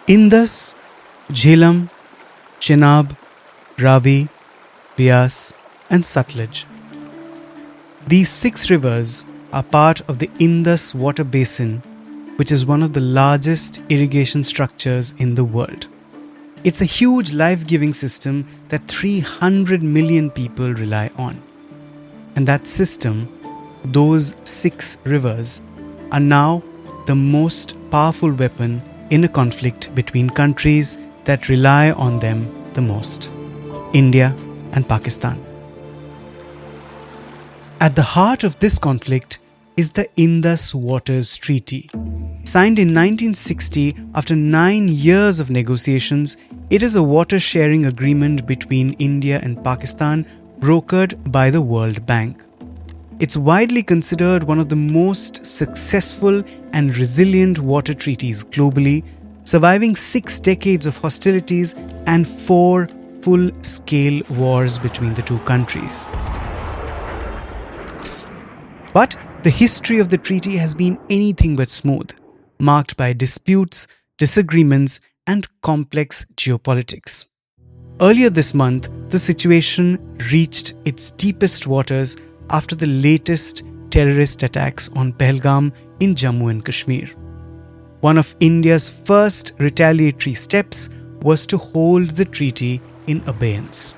Indus, Jhelum, Chenab, Ravi, Beas, and Sutlej. These 6 rivers are part of the Indus water basin, which is one of the largest irrigation structures in the world. It's a huge life-giving system that 300 million people rely on. And that system, those 6 rivers, are now the most powerful weapon in a conflict between countries that rely on them the most, India and Pakistan. At the heart of this conflict is the Indus Waters Treaty. Signed in 1960 after 9 years of negotiations, it is a water-sharing agreement between India and Pakistan brokered by the World Bank. It's widely considered one of the most successful and resilient water treaties globally, surviving 6 decades of hostilities and 4 full-scale wars between the 2 countries. But the history of the treaty has been anything but smooth, marked by disputes, disagreements, and complex geopolitics. Earlier this month, the situation reached its deepest waters after the latest terrorist attacks on Pahalgam in Jammu and Kashmir. One of India's first retaliatory steps was to hold the treaty in abeyance.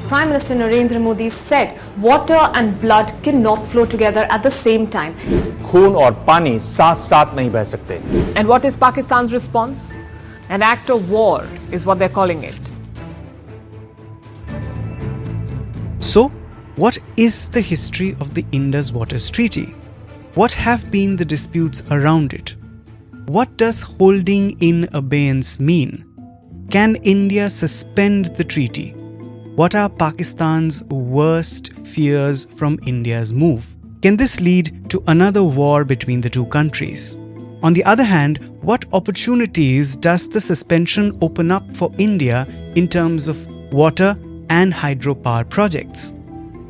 Prime Minister Narendra Modi said water and blood cannot flow together at the same time. खून और पानी साथ साथ नहीं बह सकते. And what is Pakistan's response? An act of war is what they're calling it. So, what is the history of the Indus Waters Treaty? What have been the disputes around it? What does holding in abeyance mean? Can India suspend the treaty? What are Pakistan's worst fears from India's move? Can this lead to another war between the 2 countries? On the other hand, what opportunities does the suspension open up for India in terms of water and hydropower projects?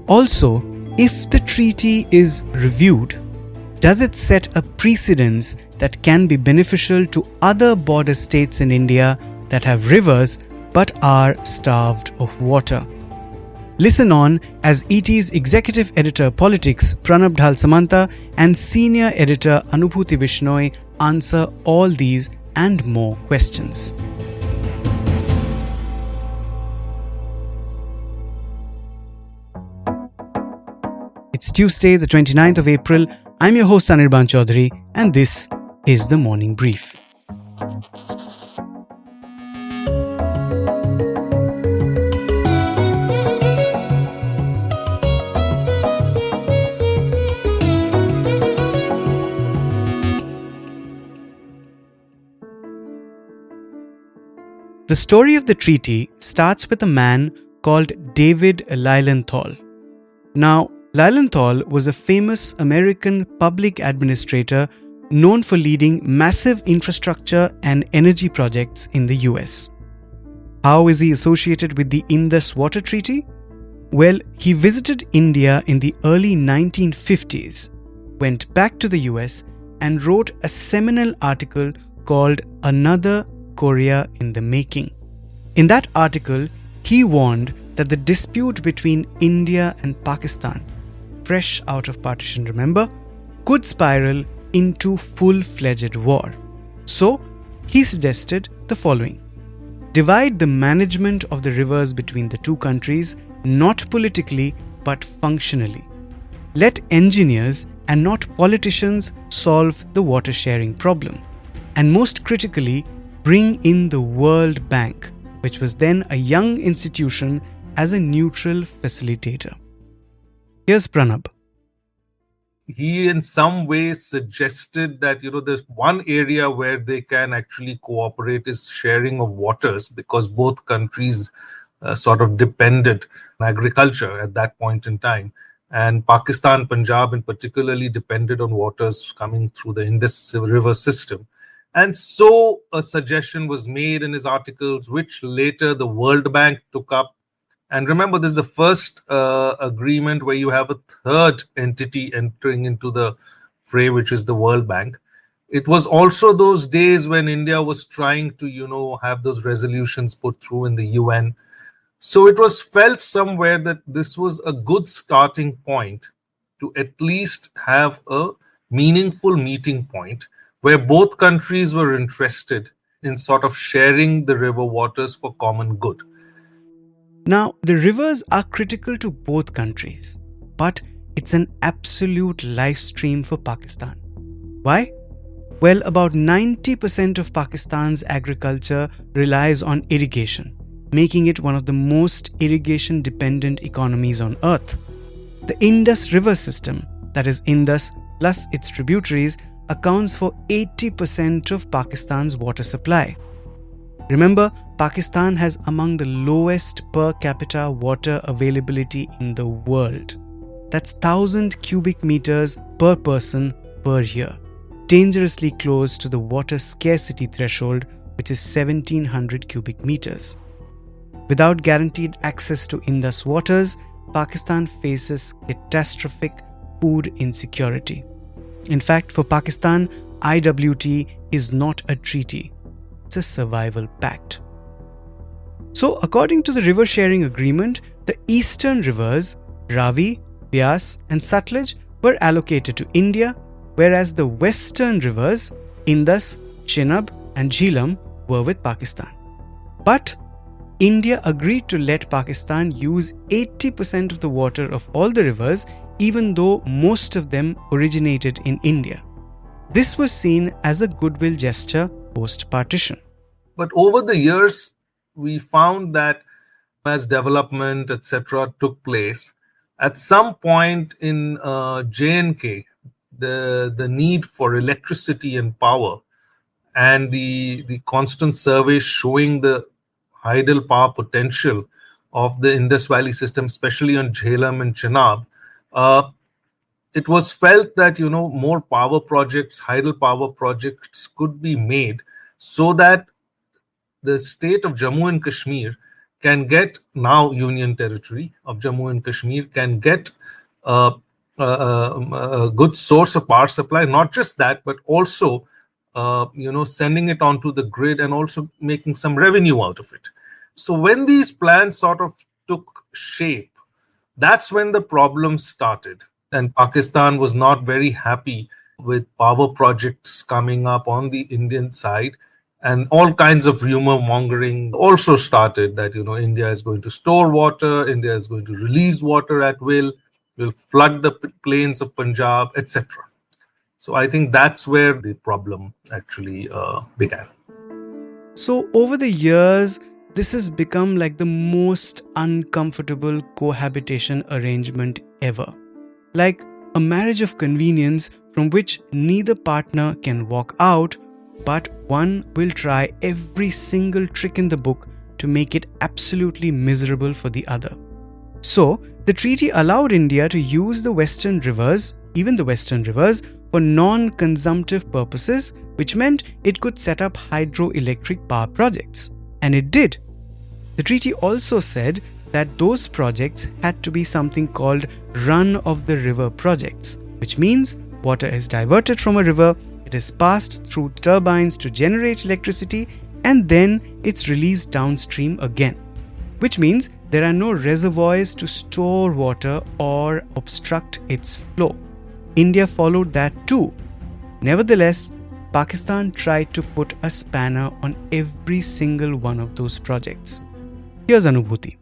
Also, if the treaty is reviewed, does it set a precedence that can be beneficial to other border states in India that have rivers but are starved of water? Listen on as ET's Executive Editor Politics Pranab Dhal Samanta and Senior Editor Anubhuti Vishnoi answer all these and more questions. It's Tuesday, the 29th of April. I'm your host Anirban Chowdhury, and this is the Morning Brief. The story of the treaty starts with a man called David Lylenthal. Now, Lylenthal was a famous American public administrator known for leading massive infrastructure and energy projects in the US. How is he associated with the Indus Water Treaty? Well, he visited India in the early 1950s, went back to the US, and wrote a seminal article called Another Korea in the Making. In that article, he warned that the dispute between India and Pakistan, fresh out of partition, remember, could spiral into full-fledged war. So, he suggested the following: divide the management of the rivers between the 2 countries, not politically but functionally. Let engineers and not politicians solve the water sharing problem. And most critically, bring in the World Bank, which was then a young institution, as a neutral facilitator. Here's Pranab. He in some ways suggested that, there's one area where they can actually cooperate is sharing of waters, because both countries sort of depended on agriculture at that point in time. And Pakistan, Punjab in particularly depended on waters coming through the Indus River system. And so a suggestion was made in his articles, which later the World Bank took up And remember, this is the first agreement where you have a third entity entering into the fray, which is the World Bank. It was also those days when India was trying to, have those resolutions put through in the UN. So it was felt somewhere that this was a good starting point to at least have a meaningful meeting point where both countries were interested in sort of sharing the river waters for common good. Now, the rivers are critical to both countries, but it's an absolute life stream for Pakistan. Why? Well, about 90% of Pakistan's agriculture relies on irrigation, making it one of the most irrigation-dependent economies on earth. The Indus River system, that is Indus plus its tributaries, accounts for 80% of Pakistan's water supply. Remember, Pakistan has among the lowest per capita water availability in the world. That's 1,000 cubic meters per person per year, dangerously close to the water scarcity threshold, which is 1,700 cubic meters. Without guaranteed access to Indus waters, Pakistan faces catastrophic food insecurity. In fact, for Pakistan, IWT is not a treaty. It's a survival pact. So, according to the river sharing agreement, the eastern rivers, Ravi, Byas and Sutlej, were allocated to India, whereas the western rivers, Indus, Chenab and Jhelum, were with Pakistan. But India agreed to let Pakistan use 80% of the water of all the rivers, even though most of them originated in India. This was seen as a goodwill gesture post-partition. But over the years, we found that as development, etc., took place, at some point in J&K, the need for electricity and power and the constant surveys showing the tidal power potential of the Indus Valley system, especially on Jhelum and Chenab, it was felt that more power projects, tidal power projects could be made so that the state of Jammu and Kashmir can get, now Union Territory of Jammu and Kashmir, can get a good source of power supply. Not just that, but also sending it onto the grid and also making some revenue out of it. So when these plans sort of took shape, that's when the problems started. And Pakistan was not very happy with power projects coming up on the Indian side. And all kinds of rumor mongering also started that, India is going to store water, India is going to release water at will flood the plains of Punjab, etc. So I think that's where the problem actually began. So over the years, this has become like the most uncomfortable cohabitation arrangement ever. Like a marriage of convenience from which neither partner can walk out, but one will try every single trick in the book to make it absolutely miserable for the other. So, the treaty allowed India to use the western rivers, even the western rivers, for non-consumptive purposes, which meant it could set up hydroelectric power projects. And it did. The treaty also said that those projects had to be something called run-of-the-river projects, which means water is diverted from a river, it is passed through turbines to generate electricity, and then it's released downstream again. Which means there are no reservoirs to store water or obstruct its flow. India followed that too. Nevertheless, Pakistan tried to put a spanner on every single one of those projects. Here's Anubhuti.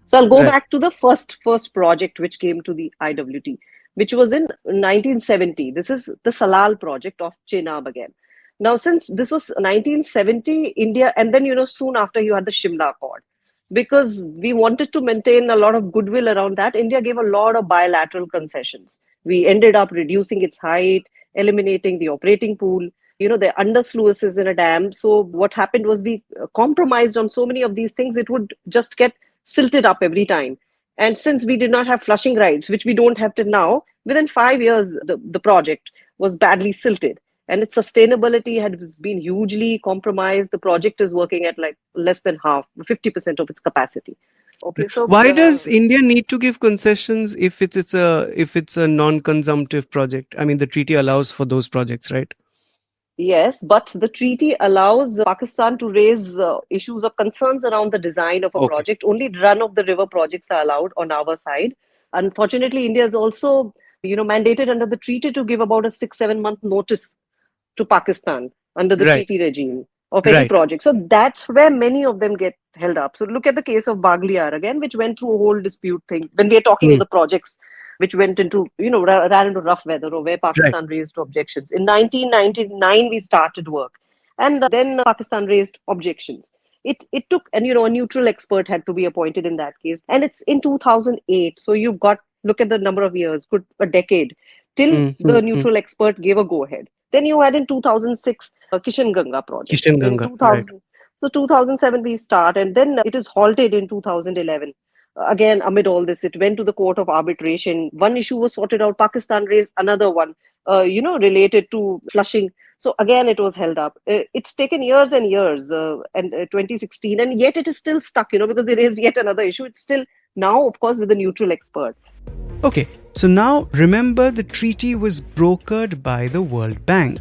So I'll go back to the first project which came to the IWT, which was in 1970. This is the Salal project of Chenab again. Now, since this was 1970, India, and then, soon after you had the Shimla Accord, because we wanted to maintain a lot of goodwill around that, India gave a lot of bilateral concessions. We ended up reducing its height, eliminating the operating pool, the under sluices in a dam. So what happened was we compromised on so many of these things, it would just get silted up every time. And since we did not have flushing rights, which we don't have till now, within 5 years, the project was badly silted. And its sustainability has been hugely compromised. The project is working at like less than half, 50% of its capacity. Okay, so Why does India need to give concessions if it's a non-consumptive project? I mean, the treaty allows for those projects, right? yes, but the treaty allows Pakistan to raise issues of concerns around the design of a Okay. project. Only run-of-the-river projects are allowed on our side. Unfortunately, India is also, mandated under the treaty to give about a 6-7 month notice to Pakistan under the Right. treaty regime of any Right. project. So that's where many of them get held up. So look at the case of Bagliar again, which went through a whole dispute thing. When we are talking of Hmm. the projects which went into, ran into rough weather or where Right. Pakistan raised objections. In 1999, we started work. And then Pakistan raised objections. It took, and a neutral expert had to be appointed in that case. And it's in 2008. So you've got, look at the number of years, good a decade, till Hmm. the Hmm. neutral expert gave a go ahead. Then you had in 2006 Kishan Ganga project. Kishan In Ganga. Right. 2000, so 2007 we start, and then it is halted in 2011. Again, amid all this, it went to the court of arbitration. One issue was sorted out. Pakistan raised another one, related to flushing. So again, it was held up. It's taken years and years, and 2016, and yet it is still stuck. Because they raised yet another issue. It's still now, of course, with a neutral expert. Okay, so now remember the treaty was brokered by the World Bank.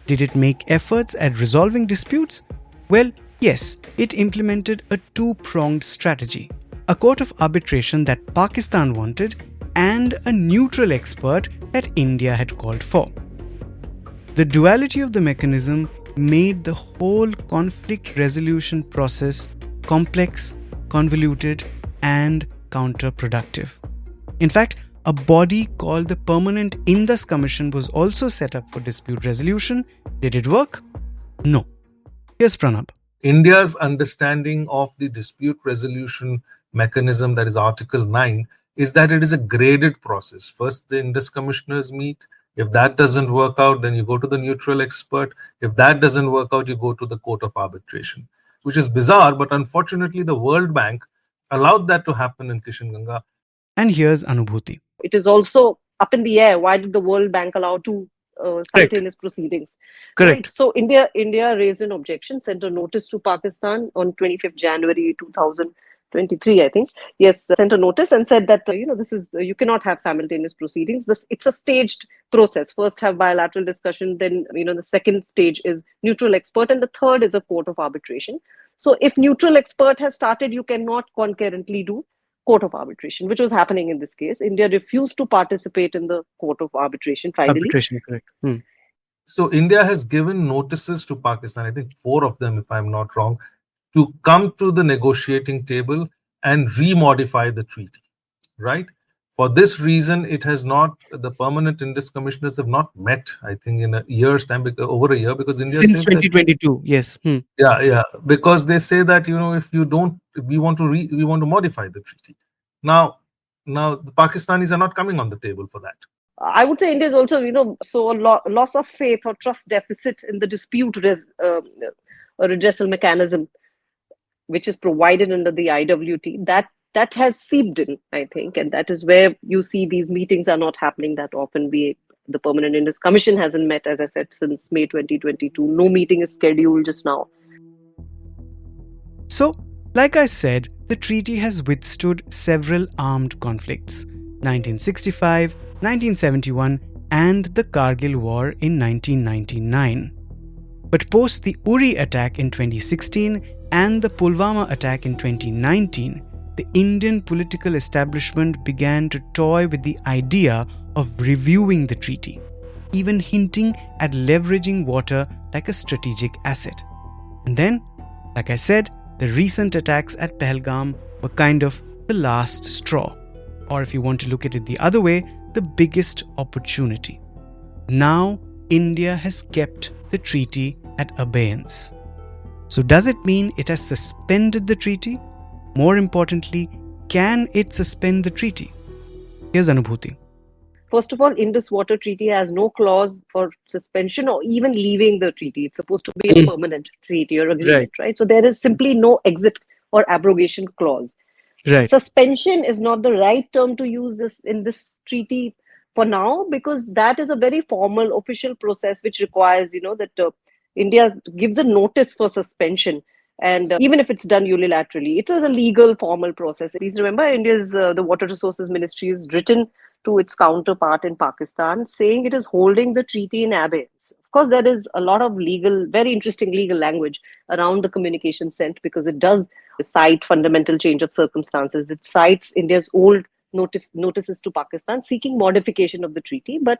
Did it make efforts at resolving disputes? Well, yes, it implemented a two-pronged strategy. A court of arbitration that Pakistan wanted and a neutral expert that India had called for. The duality of the mechanism made the whole conflict resolution process complex, convoluted, and counterproductive. In fact, a body called the Permanent Indus Commission was also set up for dispute resolution. Did it work? No. Here's Pranab. India's understanding of the dispute resolution mechanism, that is Article 9, is that it is a graded process. First, the Indus commissioners meet. If that doesn't work out, then you go to the neutral expert. If that doesn't work out, you go to the court of arbitration, which is bizarre, but unfortunately, the World Bank allowed that to happen in Kishan Ganga. And here's Anubhuti. It is also up in the air. Why did the World Bank allow two simultaneous proceedings? Correct. Right. So India raised an objection, sent a notice to Pakistan on 25th January 2023, I think. Yes, sent a notice and said that this is you cannot have simultaneous proceedings. It's a staged process. First have bilateral discussion, then the second stage is neutral expert, and the third is a court of arbitration. So if neutral expert has started, you cannot concurrently do court of arbitration, which was happening in this case. India refused to participate in the court of arbitration finally. Arbitration, correct. So India has given notices to Pakistan, I think 4 of them, if I'm not wrong, to come to the negotiating table and remodify the treaty, right? For this reason, the permanent Indus commissioners have not met, I think, in a year's time, over a year, because India Since says 2022, yes. Yeah, because they say that if you don't, we want to modify the treaty. Now the Pakistanis are not coming on the table for that. I would say India is also, so a loss of faith or trust deficit in the dispute redressal mechanism, which is provided under the IWT. That has seeped in, I think, and that is where you see these meetings are not happening that often. The Permanent Indus Commission hasn't met, as I said, since May 2022. No meeting is scheduled just now. So, like I said, the treaty has withstood several armed conflicts: 1965, 1971, and the Kargil War in 1999. But post the Uri attack in 2016 and the Pulwama attack in 2019, the Indian political establishment began to toy with the idea of reviewing the treaty, even hinting at leveraging water like a strategic asset. And then, like I said, the recent attacks at Pahalgam were kind of the last straw, or if you want to look at it the other way, the biggest opportunity. Now, India has kept the treaty at abeyance. So does it mean it has suspended the treaty? More importantly, can it suspend the treaty? Here's Anubhuti. First of all, Indus Water Treaty has no clause for suspension or even leaving the treaty. It's supposed to be a permanent treaty or agreement, right? So there is simply no exit or abrogation clause. Right. Suspension is not the right term to use in this treaty for now, because that is a very formal official process which requires, that India gives a notice for suspension. And even if it's done unilaterally, it is a legal, formal process. Please remember, India's the Water Resources Ministry is written to its counterpart in Pakistan, saying it is holding the treaty in abeyance. Of course, there is a lot of legal, very interesting legal language around the communication sent, because it does cite fundamental change of circumstances. It cites India's old notices to Pakistan seeking modification of the treaty, but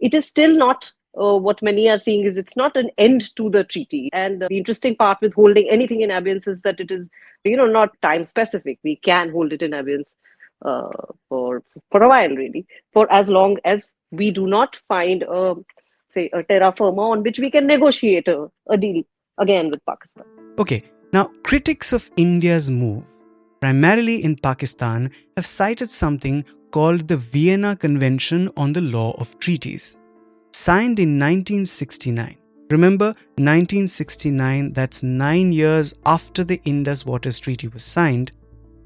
it is still not what many are seeing is it's not an end to the treaty. And the interesting part with holding anything in abeyance is that it is, not time specific. We can hold it in abeyance for a while, really, for as long as we do not find, say, a terra firma on which we can negotiate a deal again with Pakistan. Okay, now critics of India's move, primarily in Pakistan, have cited something called the Vienna Convention on the Law of Treaties, signed in 1969. Remember, 1969, that's 9 years after the Indus Waters Treaty was signed.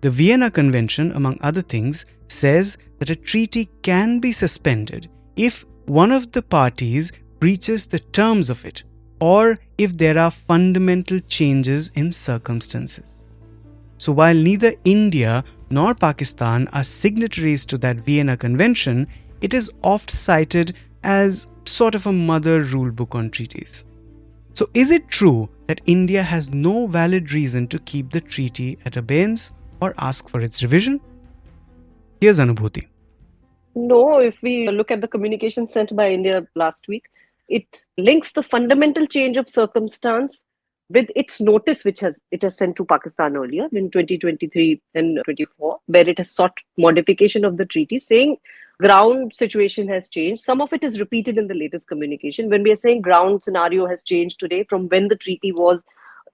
The Vienna Convention, among other things, says that a treaty can be suspended if one of the parties breaches the terms of it, or if there are fundamental changes in circumstances. So while neither India nor Pakistan are signatories to that Vienna Convention, it is oft cited as sort of a mother rule book on treaties. So is it true that India has no valid reason to keep the treaty at abeyance or ask for its revision? Here's Anubhuti. No, if we look at the communication sent by India last week, it links the fundamental change of circumstance with its notice, which it has sent to Pakistan earlier in 2023 and 24, where it has sought modification of the treaty, saying ground situation has changed. Some of it is repeated in the latest communication. When we are saying ground scenario has changed today from when the treaty was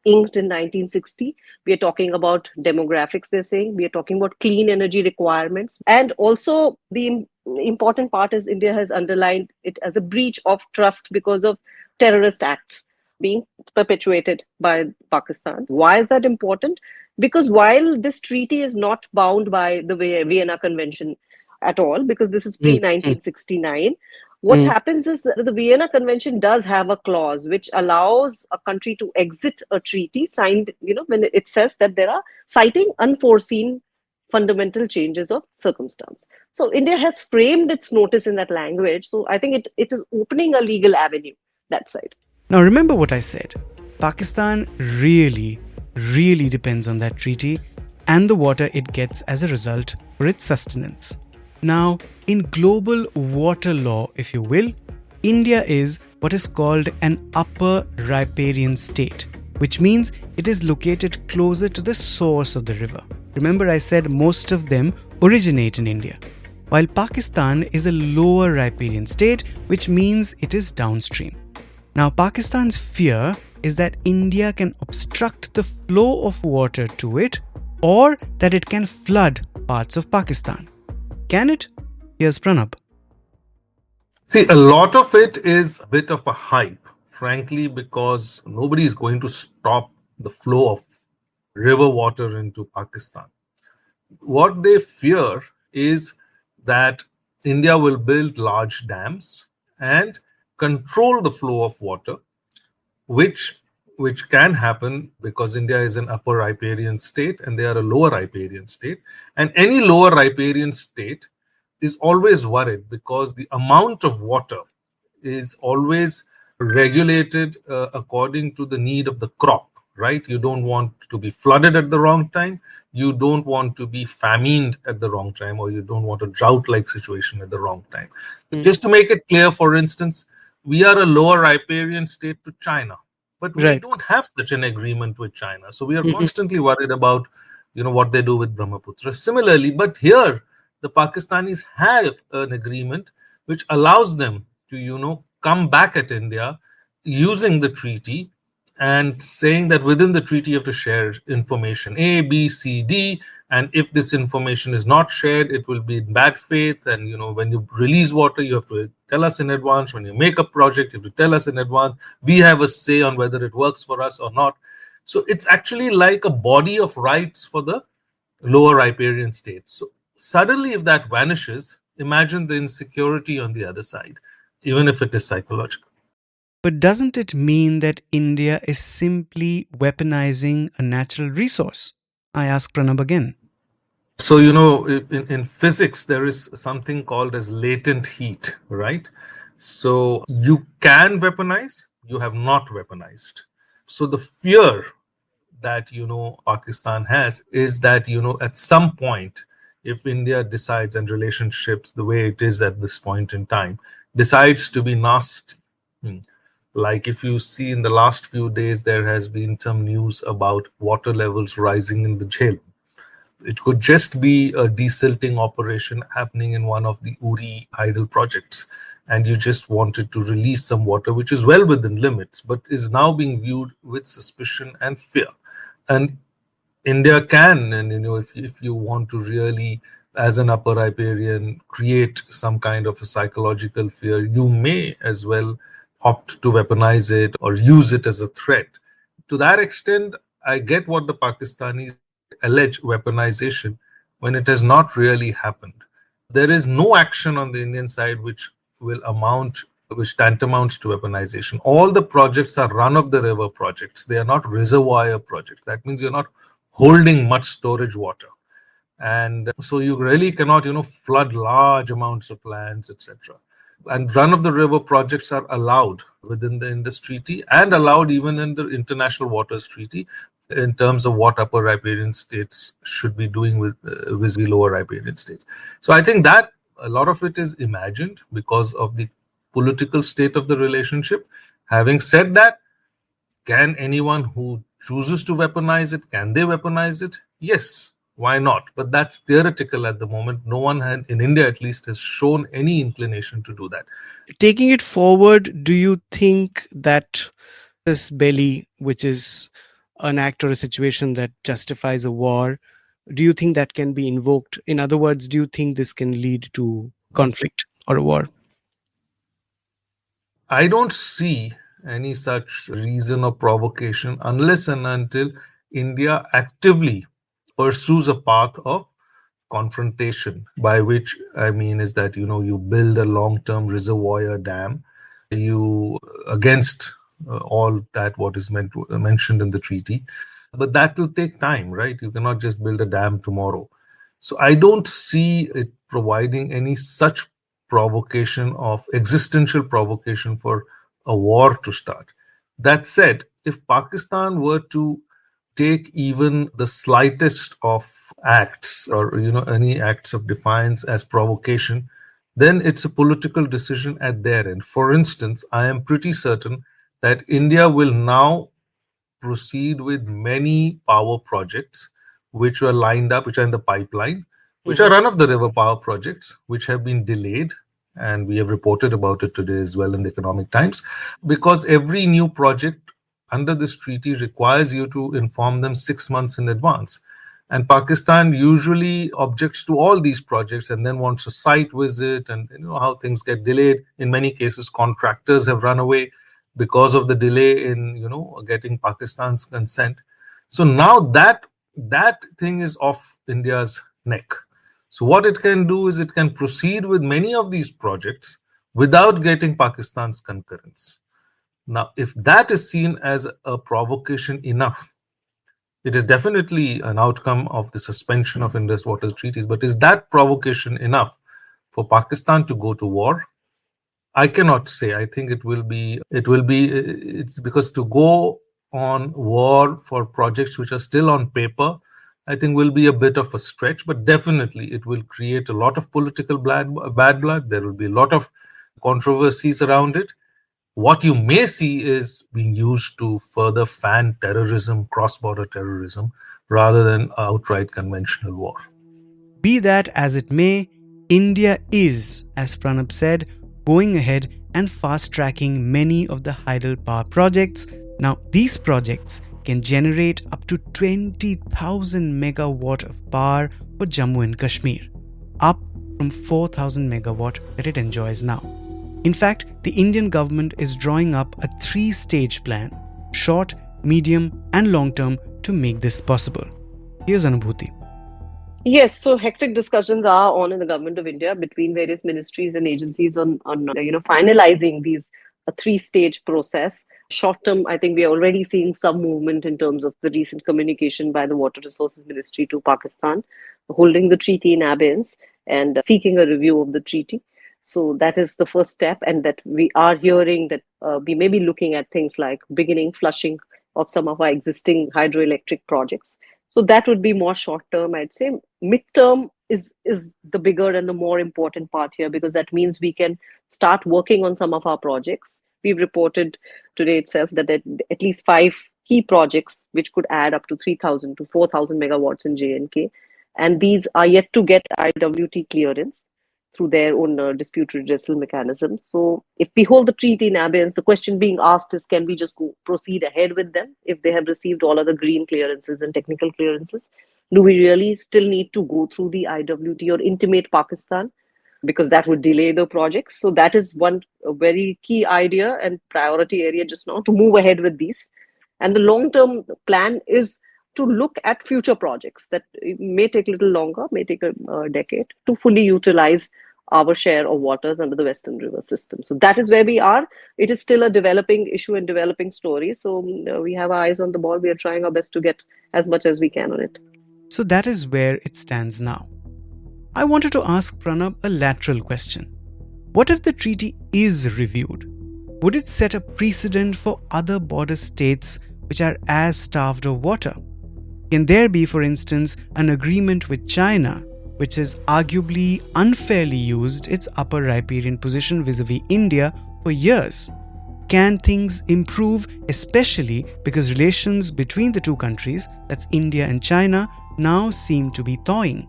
inked in 1960, we are talking about demographics, they're saying. We are talking about clean energy requirements. And also the important part is India has underlined it as a breach of trust because of terrorist acts being perpetuated by Pakistan. Why is that important? Because while this treaty is not bound by the Vienna Convention at all, because this is pre-1969, what happens is that the Vienna Convention does have a clause which allows a country to exit a treaty signed, when it says that there are citing unforeseen fundamental changes of circumstance. So India has framed its notice in that language. So I think it is opening a legal avenue, that side. Now remember what I said. Pakistan really, really depends on that treaty and the water it gets as a result for its sustenance. Now, in global water law, if you will, India is what is called an upper riparian state, which means it is located closer to the source of the river. Remember, I said most of them originate in India, while Pakistan is a lower riparian state, which means it is downstream. Now, Pakistan's fear is that India can obstruct the flow of water to it, or that it can flood parts of Pakistan. Can it? Here's Pranab. See, a lot of it is a bit of a hype, frankly, because nobody is going to stop the flow of river water into Pakistan. What they fear is that India will build large dams and control the flow of water, which can happen because India is an upper riparian state and they are a lower riparian state. And any lower riparian state is always worried because the amount of water is always regulated according to the need of the crop, right? You don't want to be flooded at the wrong time. You don't want to be famined at the wrong time, or you don't want a drought-like situation at the wrong time. Just to make it clear, for instance, we are a lower riparian state to China, but we don't have such an agreement with China. So we are constantly worried about, what they do with Brahmaputra. Similarly, but here, the Pakistanis have an agreement which allows them to, come back at India using the treaty and saying that within the treaty you have to share information A, B, C, D, and if this information is not shared, it will be in bad faith. And when you release water, you have to tell us in advance. When you make a project, you have to tell us in advance. We have a say on whether it works for us or not. So it's actually like a body of rights for the lower riparian states. So suddenly, if that vanishes, imagine the insecurity on the other side, even if it is psychological. But doesn't it mean that India is simply weaponizing a natural resource? I ask Pranab again. So, in physics, there is something called as latent heat, right? So, you can weaponize, you have not weaponized. So, the fear that, Pakistan has is that, at some point, if India decides, and relationships the way it is at this point in time, decides to be nasty. Like if you see in the last few days, there has been some news about water levels rising in the jail. It could just be a desilting operation happening in one of the Uri hydel projects, and you just wanted to release some water, which is well within limits, but is now being viewed with suspicion and fear. And India can, and if you want to really, as an upper riparian, create some kind of a psychological fear, you may as well opt to weaponize it or use it as a threat. To that extent, I get what the Pakistanis allege weaponization when it has not really happened. There is no action on the Indian side which tantamounts to weaponization. All the projects are run of the river projects. They are not reservoir projects. That means you're not holding much storage water. And so you really cannot, flood large amounts of lands, etc. And run of the river projects are allowed within the Indus Treaty and allowed even in the International Waters Treaty in terms of what upper riparian states should be doing with the lower riparian states. So I think that a lot of it is imagined because of the political state of the relationship. Having said that, can anyone who chooses to weaponize it, can they weaponize it? Yes, why not? But that's theoretical at the moment. No one in India at least, has shown any inclination to do that. Taking it forward, do you think that this belly, which is an act or a situation that justifies a war, do you think that can be invoked? In other words, do you think this can lead to conflict or a war? I don't see any such reason or provocation unless and until India actively pursues a path of confrontation, by which I mean is that you build a long-term reservoir dam, you against all that what is mentioned in the treaty, but that will take time, right? You cannot just build a dam tomorrow. So I don't see it providing any such provocation of existential provocation for a war to start. That said, if Pakistan were to take even the slightest of acts or any acts of defiance as provocation, then it's a political decision at their end. For instance, I am pretty certain that India will now proceed with many power projects which were lined up, which are in the pipeline, which are run of the river power projects, which have been delayed. And we have reported about it today as well in the Economic Times, because every new project under this treaty requires you to inform them 6 months in advance. And Pakistan usually objects to all these projects and then wants a site visit, and how things get delayed. In many cases, contractors have run away because of the delay in getting Pakistan's consent. So now that thing is off India's neck. So what it can do is it can proceed with many of these projects without getting Pakistan's concurrence. Now, if that is seen as a provocation enough, it is definitely an outcome of the suspension of Indus Waters treaties. But is that provocation enough for Pakistan to go to war? I cannot say. I think it's because to go on war for projects which are still on paper, I think will be a bit of a stretch, but definitely it will create a lot of political bad blood. There will be a lot of controversies around it. What you may see is being used to further fan terrorism, cross-border terrorism, rather than outright conventional war. Be that as it may, India is, as Pranab said, going ahead and fast-tracking many of the hydropower projects. Now, these projects can generate up to 20,000 megawatt of power for Jammu and Kashmir, up from 4,000 megawatt that it enjoys now. In fact, the Indian government is drawing up a 3-stage plan, short, medium and long term, to make this possible. Here's Anubhuti. Yes, so hectic discussions are on in the government of India between various ministries and agencies on finalizing these a three-stage process. Short term, I think we are already seeing some movement in terms of the recent communication by the Water Resources Ministry to Pakistan, holding the treaty in abeyance and seeking a review of the treaty. So that is the first step, and that we are hearing that we may be looking at things like beginning flushing of some of our existing hydroelectric projects. So that would be more short term, I'd say. Midterm is the bigger and the more important part here, because that means we can start working on some of our projects. We've reported today itself that at least 5 key projects which could add up to 3,000 to 4,000 megawatts in J&K, and these are yet to get IWT clearance through their own dispute redressal mechanism. So if we hold the treaty in abeyance, the question being asked is, can we just proceed ahead with them if they have received all of the green clearances and technical clearances? Do we really still need to go through the IWT or intimate Pakistan? Because that would delay the projects. So that is one very key idea and priority area just now, to move ahead with these. And the long-term plan is to look at future projects that may take a little longer, may take a decade, to fully utilize our share of waters under the Western River system. So that is where we are. It is still a developing issue and developing story. So we have our eyes on the ball. We are trying our best to get as much as we can on it. So that is where it stands now. I wanted to ask Pranab a lateral question. What if the treaty is reviewed? Would it set a precedent for other border states which are as starved of water? Can there be, for instance, an agreement with China, which has arguably unfairly used its upper riparian position vis-a-vis India for years? Can things improve, especially because relations between the two countries, that's India and China, now seem to be thawing?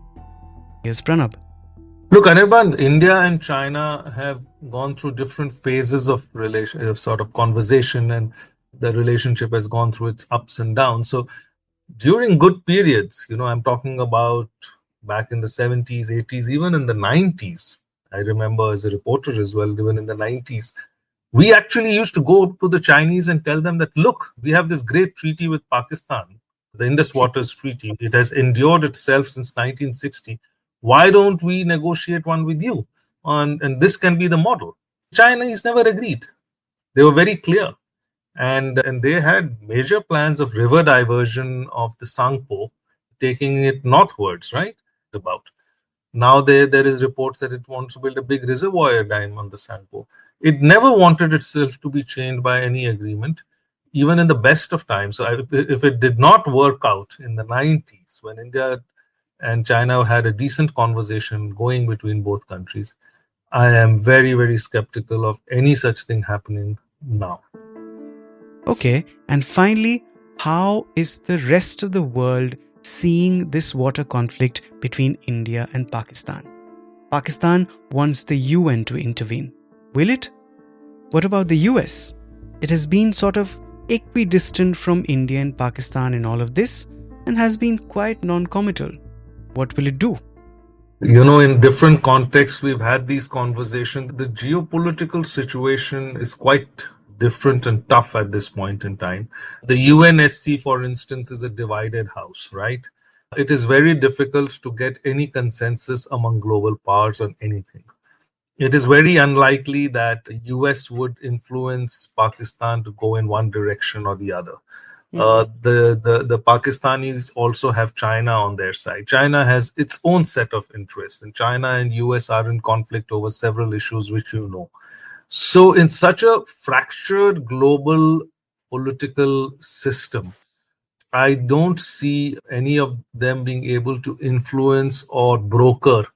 Here's Pranab. Look, Anirban, India and China have gone through different phases of conversation, and the relationship has gone through its ups and downs. So during good periods, I'm talking about back in the 70s, 80s, even in the 90s. I remember as a reporter as well, even in the 90s, we actually used to go to the Chinese and tell them that, look, we have this great treaty with Pakistan, the Indus Waters Treaty. It has endured itself since 1960. Why don't we negotiate one with you? And this can be the model. Chinese never agreed. They were very clear. And they had major plans of river diversion of the Sangpo, taking it northwards, right? About. Now there is reports that it wants to build a big reservoir dam on the Sangpo. It never wanted itself to be chained by any agreement, even in the best of times. So if it did not work out in the 90s, when India and China had a decent conversation going between both countries, I am very, very skeptical of any such thing happening now. Okay, and finally, how is the rest of the world seeing this water conflict between India and Pakistan? Pakistan wants the UN to intervene. Will it? What about the US? It has been sort of equidistant from India and Pakistan in all of this and has been quite non-committal. What will it do? In different contexts, we've had these conversations. The geopolitical situation is quite different and tough at this point in time. The UNSC, for instance, is a divided house, right? It is very difficult to get any consensus among global powers on anything. It is very unlikely that the US would influence Pakistan to go in one direction or the other. The Pakistanis also have China on their side. China has its own set of interests, and China and US are in conflict over several issues, which you know. So in such a fractured global political system, I don't see any of them being able to influence or broker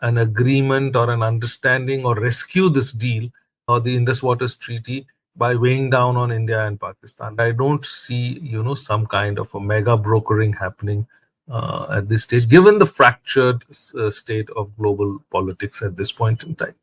an agreement or an understanding or rescue this deal or the Indus Waters Treaty by weighing down on India and Pakistan. I don't see, some kind of a mega brokering happening at this stage, given the fractured state of global politics at this point in time.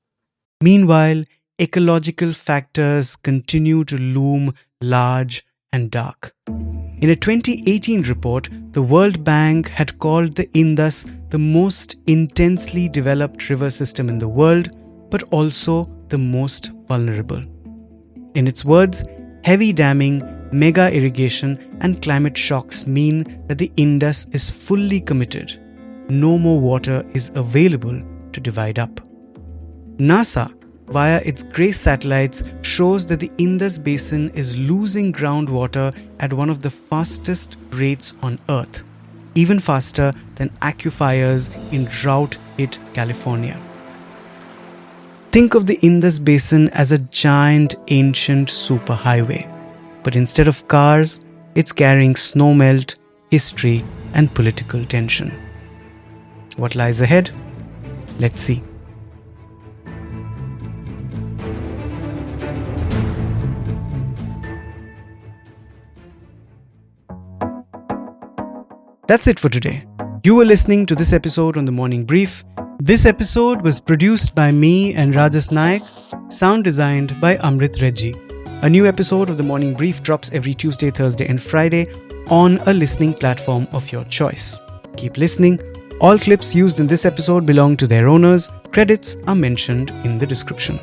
Meanwhile, ecological factors continue to loom large and dark. In a 2018 report, the World Bank had called the Indus the most intensely developed river system in the world, but also the most vulnerable. In its words, heavy damming, mega irrigation, and climate shocks mean that the Indus is fully committed. No more water is available to divide up. NASA, via its GRACE satellites shows that the Indus Basin is losing groundwater at one of the fastest rates on Earth, even faster than aquifers in drought-hit California. Think of the Indus Basin as a giant ancient superhighway, but instead of cars, it's carrying snowmelt, history, and political tension. What lies ahead? Let's see. That's it for today. You were listening to this episode on The Morning Brief. This episode was produced by me and Rajas Naik, sound designed by Amrit Reggie. A new episode of The Morning Brief drops every Tuesday, Thursday, and Friday on a listening platform of your choice. Keep listening. All clips used in this episode belong to their owners. Credits are mentioned in the description.